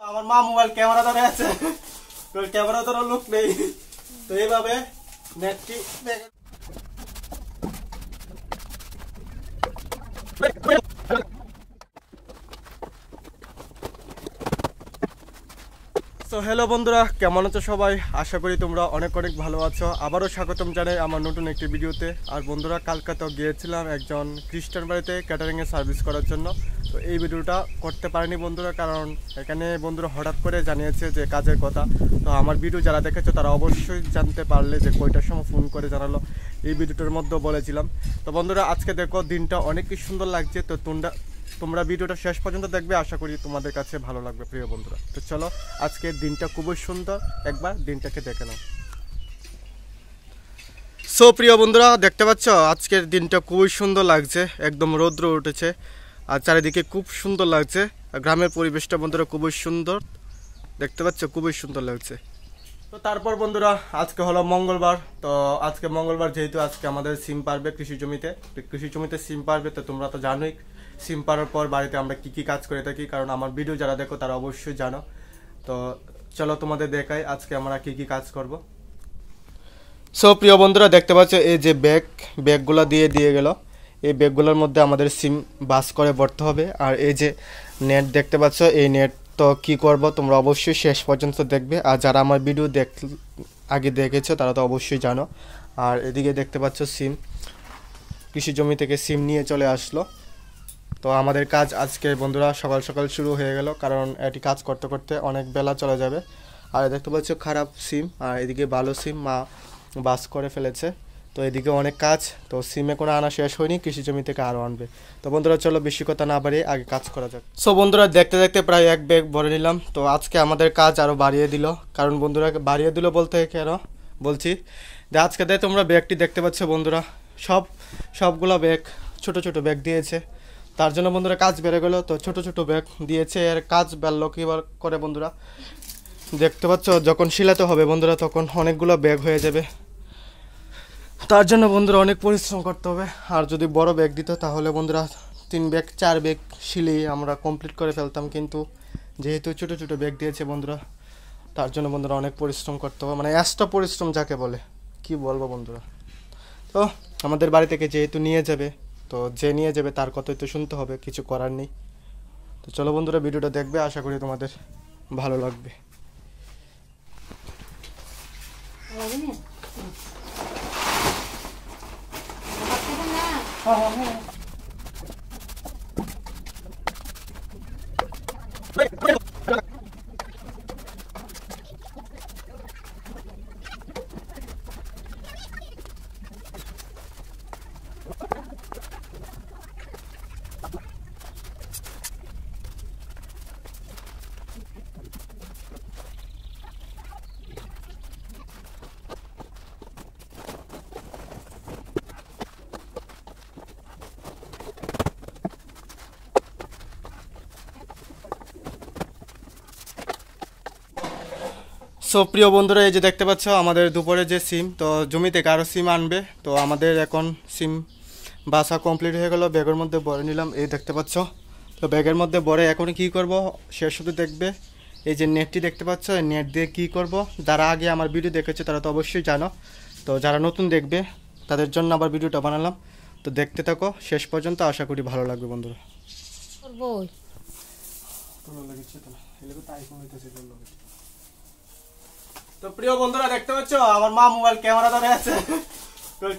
আমার মা mobile camera ধরে আছে, ক্যামেরা ধরার লোক নেই, তো এইভাবে নেটটি তো হ্যালো বন্ধুরা, কেমন আছো সবাই? আশা করি তোমরা অনেক অনেক ভালো আছো। আবারও স্বাগতম জানাই আমার নতুন একটি ভিডিওতে। আর বন্ধুরা, কালকে তো গিয়েছিলাম একজন খ্রিস্টান বাড়িতে ক্যাটারিংয়ের সার্ভিস করার জন্য। তো এই ভিডিওটা করতে পারিনি বন্ধুরা, কারণ এখানে বন্ধুরা হঠাৎ করে জানিয়েছে যে কাজের কথা। তো আমার ভিডিও যারা দেখেছো তারা অবশ্যই জানতে পারলে যে কয়টার সময় ফোন করে জানালো, এই ভিডিওটার মধ্যেও বলেছিলাম। তো বন্ধুরা, আজকে দেখো দিনটা অনেক কি সুন্দর লাগছে। তো তোমরা ভিডিওটা শেষ পর্যন্ত দেখবে, আশা করি তোমাদের কাছে ভালো লাগবে প্রিয় বন্ধুরা। তো চলো, আজকের দিনটা খুবই সুন্দর, একবার দিনটাকে দেখে নাও। সো প্রিয় বন্ধুরা, দেখতে পাচ্ছ আজকের দিনটা খুবই সুন্দর লাগছে, একদম রৌদ্র উঠেছে আর চারিদিকে খুব সুন্দর লাগছে। গ্রামের পরিবেশটা বন্ধুরা খুবই সুন্দর, দেখতে পাচ্ছ খুবই সুন্দর লাগছে। তো তারপর বন্ধুরা, আজকে হলো মঙ্গলবার। তো আজকে মঙ্গলবার যেহেতু আজকে আমাদের সিম পারবে কৃষি জমিতে সিম পারবে। তো তোমরা তো জানোই সিম পারার পর বাড়িতে আমরা কি কি কাজ করে থাকি, কারণ আমার ভিডিও যারা দেখো তারা অবশ্যই জানো। তো চলো তোমাদের দেখাই আজকে আমরা কি কি কাজ করব। সো প্রিয় বন্ধুরা, দেখতে পাচ্ছ এই যে ব্যাগগুলো দিয়ে গেল, এই ব্যাগগুলোর মধ্যে আমাদের সিম বাস করে ভরতে হবে। আর এই যে নেট দেখতে পাচ্ছ, এই নেট তো কি করব তোমরা অবশ্যই শেষ পর্যন্ত দেখবে। আর যারা আমার ভিডিও আগে দেখেছো তারা তো অবশ্যই জানো। আর এদিকে দেখতে পাচ্ছ সিম, কৃষি জমি থেকে সিম নিয়ে চলে আসলো। তো আমাদের কাজ আজকে বন্ধুরা সকাল সকাল শুরু হয়ে গেল, কারণ এটি কাজ করতে করতে অনেক বেলা চলে যাবে। আর দেখতে পাচ্ছ খারাপ সিম, আর এদিকে ভালো সিম মা বাস করে ফেলেছে। তো এদিকে অনেক কাজ, তো সিমে কোনো আনা শেষ হয়নি, কৃষি জমি থেকে আরও আনবে। তো বন্ধুরা চলো বেশি কথা না বাড়িয়ে আগে কাজ করা যাক। সো বন্ধুরা, দেখতে দেখতে প্রায় এক ব্যাগ ভরে নিলাম। তো আজকে আমাদের কাজ আরও বাড়িয়ে দিল, কারণ বন্ধুরা বাড়িয়ে দিল বলতে কেন বলছি যে আজকে তোমরা ব্যাগটি দেখতে পাচ্ছ বন্ধুরা, সবগুলো ব্যাগ ছোট ছোট ব্যাগ দিয়েছে। তার জন্য বন্ধুরা কাজ বেড়ে গেলো। তো ছোট ছোট ব্যাগ দিয়েছে, এর কাজ বাড়লো কী করে বন্ধুরা দেখতে পাচ্ছ, যখন শিলাতে হবে বন্ধুরা তখন অনেকগুলো ব্যাগ হয়ে যাবে। তার জন্য বন্ধুরা অনেক পরিশ্রম করতে হবে। আর যদি বড় ব্যাগ দিত তাহলে বন্ধুরা 3 ব্যাগ 4 ব্যাগ শিলেই আমরা কমপ্লিট করে ফেলতাম, কিন্তু যেহেতু ছোটো ছোটো ব্যাগ দিয়েছে বন্ধুরা, তার জন্য বন্ধুরা অনেক পরিশ্রম করতে হবে, মানে এক্সট্রা পরিশ্রম যাকে বলে, কি বলবো বন্ধুরা। তো আমাদের বাড়ি থেকে যেহেতু নিয়ে যাবে, তো যে নিয়ে যাবে তার কথাই তো শুনতে হবে, কিছু করার নেই। তো চলো বন্ধুরা ভিডিওটা দেখবে, আশা করি তোমাদের ভালো লাগবে। সো প্রিয় বন্ধুরা, এই যে দেখতে পাচ্ছ আমাদের দুপুরে যে সিম, তো জমি থেকে আরও সিম আনবে। তো আমাদের এখন সিম বাসা কমপ্লিট হয়ে গেল, ব্যাগের মধ্যে ভরে নিলাম, এই দেখতে পাচ্ছ। তো ব্যাগের মধ্যে ভরে এখন কি করব শেষ শুধু দেখবে। এই যে নেটটি দেখতে পাচ্ছ, এই নেট দিয়ে কী করব, যারা আগে আমার ভিডিও দেখেছে তারা তো অবশ্যই জানো। তো যারা নতুন দেখবে তাদের জন্য আবার ভিডিওটা বানালাম। তো দেখতে থাকো শেষ পর্যন্ত, আশা করি ভালো লাগবে বন্ধুরা। তো প্রিয় বন্ধুরা, দেখতে পাচ্ছ আমার মা মোবাইল ক্যামেরা ধরে আছে,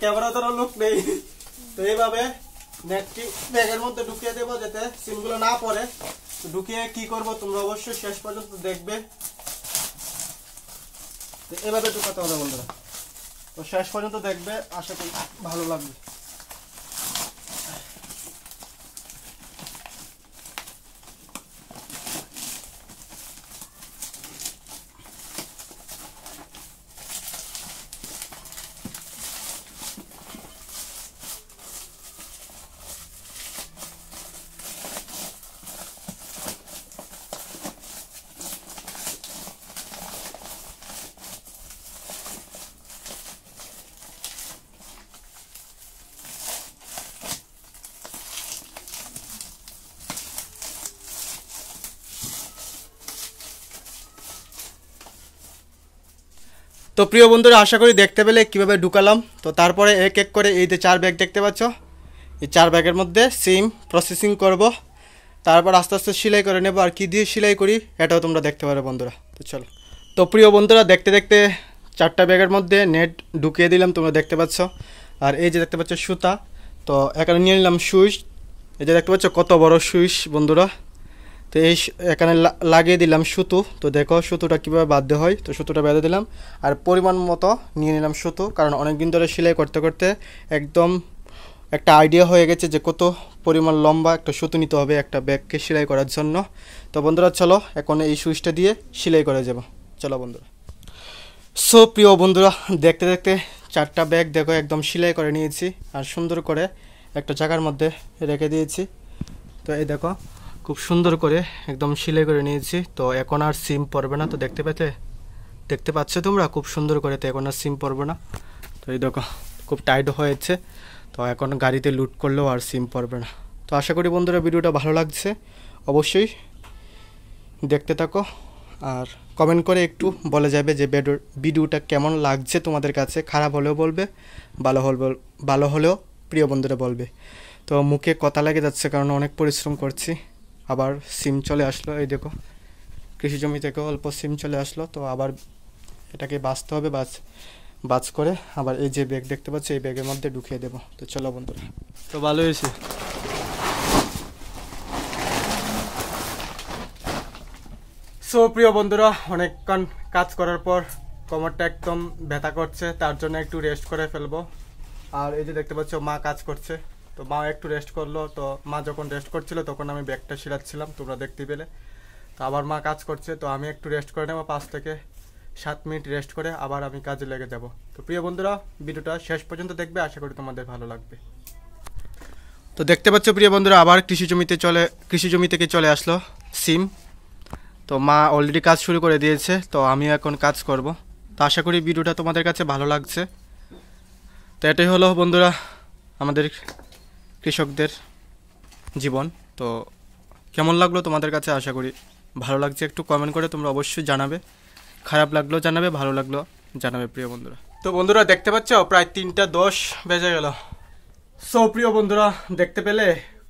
ক্যামেরা ধরার লোক নেই। তো এইভাবে নেটটি ব্যাগের মধ্যে ঢুকিয়ে দেবো যাতে সিমগুলো না পড়ে। তো ঢুকিয়ে কি করব তোমরা অবশ্যই শেষ পর্যন্ত দেখবে। তো এইভাবে ঢুকাতে হবে বন্ধুরা, তো শেষ পর্যন্ত দেখবে, আশা করি ভালো লাগবে। তো প্রিয় বন্ধুরা, আশা করি দেখতে পেলে কীভাবে ঢুকালাম। তো তারপরে এক এক করে এই যে 4 ব্যাগ দেখতে পাচ্ছ, এই 4 ব্যাগের মধ্যে সিম প্রসেসিং করব, তারপর আস্তে আস্তে সেলাই করে নেব। আর কী দিয়ে সেলাই করি এটাও তোমরা দেখতে পারো বন্ধুরা। তো চলো। তো প্রিয় বন্ধুরা, দেখতে দেখতে 4টা ব্যাগের মধ্যে নেট ঢুকিয়ে দিলাম, তোমরা দেখতে পাচ্ছ। আর এই যে দেখতে পাচ্ছ সুতা, তো এখানে নিয়ে নিলাম সুইচ। এই যে দেখতে পাচ্ছ কত বড় সুইচ বন্ধুরা। তো এই এখানে লাগিয়ে দিলাম সুতো। তো দেখো সুতোটা কীভাবে বাঁধতে হয়। তো সুতোটা বেঁধে দিলাম আর পরিমাণ মতো নিয়ে নিলাম সুতো, কারণ অনেক দিন ধরে সেলাই করতে করতে একদম একটা আইডিয়া হয়ে গেছে যে কত পরিমাণ লম্বা একটা সুতো নিতে হবে একটা ব্যাগকে সেলাই করার জন্য। তো বন্ধুরা চলো এখন এই সুইচটা দিয়ে সেলাই করে যাব। চলো বন্ধুরা। সো প্রিয় বন্ধুরা, দেখতে দেখতে 4টা ব্যাগ দেখো একদম সেলাই করে নিয়েছি আর সুন্দর করে একটা জায়গার মধ্যে রেখে দিয়েছি। তো এই দেখো খুব সুন্দর করে একদম সেলাই করে নিয়েছি। তো এখন আর সিম পড়বে না। তো দেখতে পাচ্ছ তোমরা খুব সুন্দর করে। তো এখন আর সিম পড়বে না। তো এই দেখো খুব টাইট হয়েছে। তো এখন গাড়িতে লুট করলেও আর সিম পড়বে না। তো আশা করি বন্ধুরা ভিডিওটা ভালো লাগছে, অবশ্যই দেখতে থাকো আর কমেন্ট করে একটু বলে যাবে যে ভিডিওটা কেমন লাগছে তোমাদের কাছে। খারাপ হলেও বলবে, ভালো হলেও প্রিয় বন্ধুরা বলবে। তো মুখে কথা লেগে যাচ্ছে কারণ অনেক পরিশ্রম করছি। আবার সিম চলে আসলো, এই দেখো কৃষি জমি থেকে অল্প সিম চলে আসলো। তো আবার এটাকে বাছতে হবে, বাছ করে আবার এই যে ব্যাগ দেখতে পাচ্ছি এই ব্যাগের মধ্যে ঢুকিয়ে দেবো। তো চলো বন্ধুরা। তো ভালো হয়েছে। সো প্রিয় বন্ধুরা, অনেকক্ষণ কাজ করার পর কোমরটা একদম ব্যথা করছে, তার জন্য একটু রেস্ট করে ফেলবো। আর এই যে দেখতে পাচ্ছ মা কাজ করছে, তো মা একটু রেস্ট করলো। তো মা যখন রেস্ট করছিল তখন আমি ব্যাগটা সিলাচ্ছিলাম, তোমরা দেখতে পেলে। তো আবার মা কাজ করছে, তো আমি একটু রেস্ট করে নেবো, 5 থেকে 7 মিনিট রেস্ট করে আবার আমি কাজে লেগে যাব। তো প্রিয় বন্ধুরা, ভিডিওটা শেষ পর্যন্ত দেখবে, আশা করি তোমাদের ভালো লাগবে। তো দেখতে পাচ্ছ প্রিয় বন্ধুরা, আবার কৃষি জমি থেকে চলে আসলো সিম। তো মা অলরেডি কাজ শুরু করে দিয়েছে, তো আমিও এখন কাজ করব। তো আশা করি ভিডিওটা তোমাদের কাছে ভালো লাগছে। তো এটাই হলো বন্ধুরা আমাদের কৃষকদের জীবন। তো কেমন লাগলো তোমাদের কাছে, আশা করি ভালো লাগছে। একটু কমেন্ট করে তোমরা অবশ্যই জানাবে, খারাপ লাগলো জানাবে, ভালো লাগলো জানাবে প্রিয় বন্ধুরা। তো বন্ধুরা দেখতে পাচ্ছ প্রায় 3টা 10 বেজে গেল। সো প্রিয় বন্ধুরা, দেখতে পেলে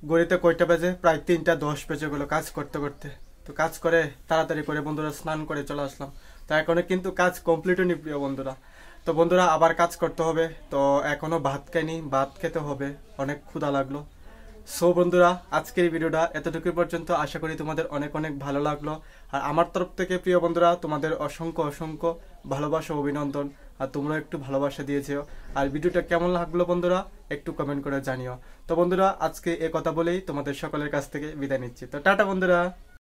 ঘড়িতে কয়টা বাজে? প্রায় 3টা 10 বেজে গেলো কাজ করতে করতে। তো কাজ করে তাড়াতাড়ি করে বন্ধুরা স্নান করে চলে আসলাম। তো এখনো কিন্তু কাজ কমপ্লিট হয়নি প্রিয় বন্ধুরা। তো বন্ধুরা আবার কাজ করতে হবে। তো এখনো ভাত খাইনি, ভাত খেতে হবে, অনেক ক্ষুধা লাগলো। সো বন্ধুরা, আজকের ভিডিওটা এতটুকু পর্যন্ত। আশা করি তোমাদের অনেক অনেক ভালো লাগলো। আর আমার তরফ থেকে প্রিয় বন্ধুরা তোমাদের অসংখ্য ভালোবাসা, অভিনন্দন। আর তোমরা একটু ভালোবাসা দিয়েছো। আর ভিডিওটা কেমন লাগলো বন্ধুরা একটু কমেন্ট করে জানিও। তো বন্ধুরা আজকে এ কথা বলেই তোমাদের সকলের কাছ থেকে বিদায় নিচ্ছি। তো টাটা বন্ধুরা।